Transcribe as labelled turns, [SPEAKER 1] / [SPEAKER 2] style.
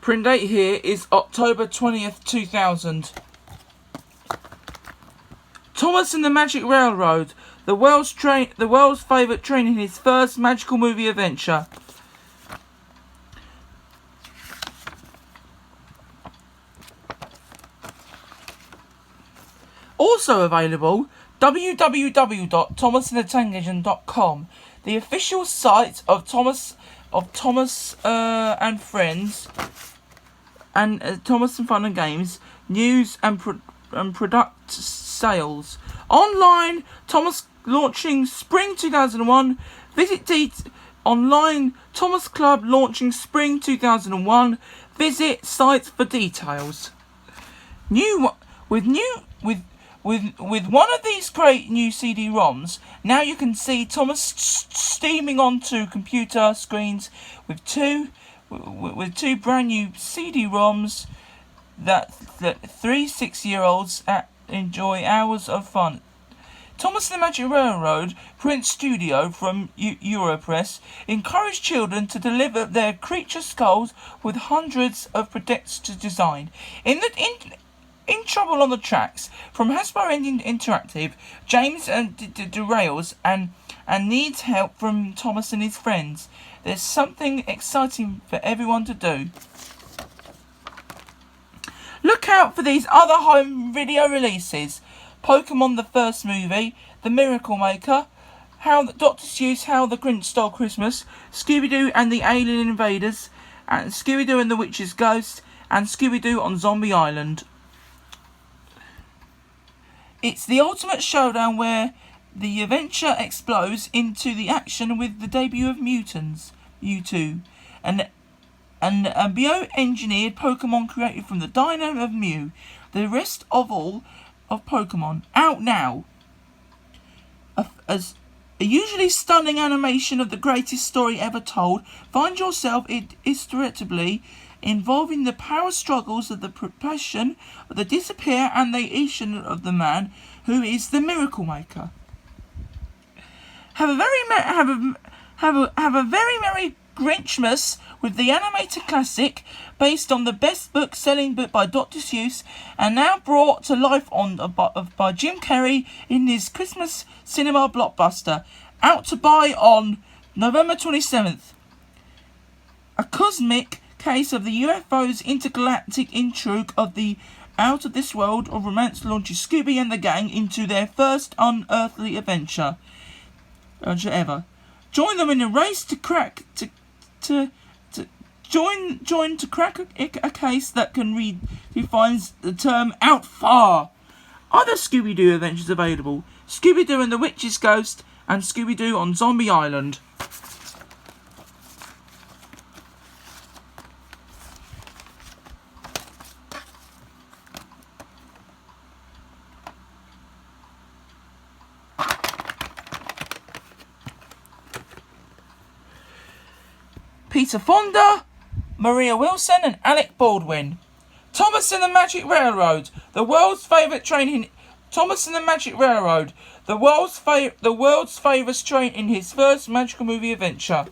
[SPEAKER 1] Print date here is October 20th, 2000. Thomas and the Magic Railroad, the world's favourite train in his first magical movie adventure. Also available, www.thomasandthetank.com, the official site of Thomas and Friends, and Thomas and Fun and Games, news and product sales. Online, Thomas launching Spring 2001. Visit online, Thomas Club launching Spring 2001. Visit site for details. With one of these great new CD-ROMs, now you can see Thomas steaming onto computer screens with two brand new CD-ROMs that 6-year-olds enjoy hours of fun. Thomas and the Magic Railroad print studio from Europress encouraged children to deliver their creature skulls with hundreds of products to design. In Trouble on the Tracks, from Hasbro Interactive, James derails and needs help from Thomas and his friends. There's something exciting for everyone to do. Look out for these other home video releases: Pokemon the first movie, The Miracle Maker, Dr. Seuss, How the Grinch Stole Christmas, Scooby-Doo and the Alien Invaders, and Scooby-Doo and the Witch's Ghost, and Scooby-Doo on Zombie Island. It's the ultimate showdown where the adventure explodes into the action with the debut of Mewtwo, and a bio-engineered Pokemon created from the Dino of Mew. The rest of all of Pokemon, out now. As a usually stunning animation of the greatest story ever told, find yourself irretrievably involved in the power struggles of the progression of the disappear and the evolution of the man who is the Miracle Maker. Have a very merry Grinchmas with the animated classic based on the best book-selling book by Dr. Seuss, and now brought to life by Jim Carrey in his Christmas cinema blockbuster, out to buy on November 27th. A cosmic case of the UFO's intergalactic intrigue of the out-of-this world of romance launches Scooby and the gang into their first unearthly adventure ever. Join them in a race to crack a case that defines the term out far. Other Scooby-Doo adventures available: Scooby-Doo and the Witch's Ghost, and Scooby-Doo on Zombie Island. Peter Fonda, Maria Wilson, and Alec Baldwin. Thomas and the Magic Railroad, the world's favourite train in the world's favourite train in his first magical movie adventure.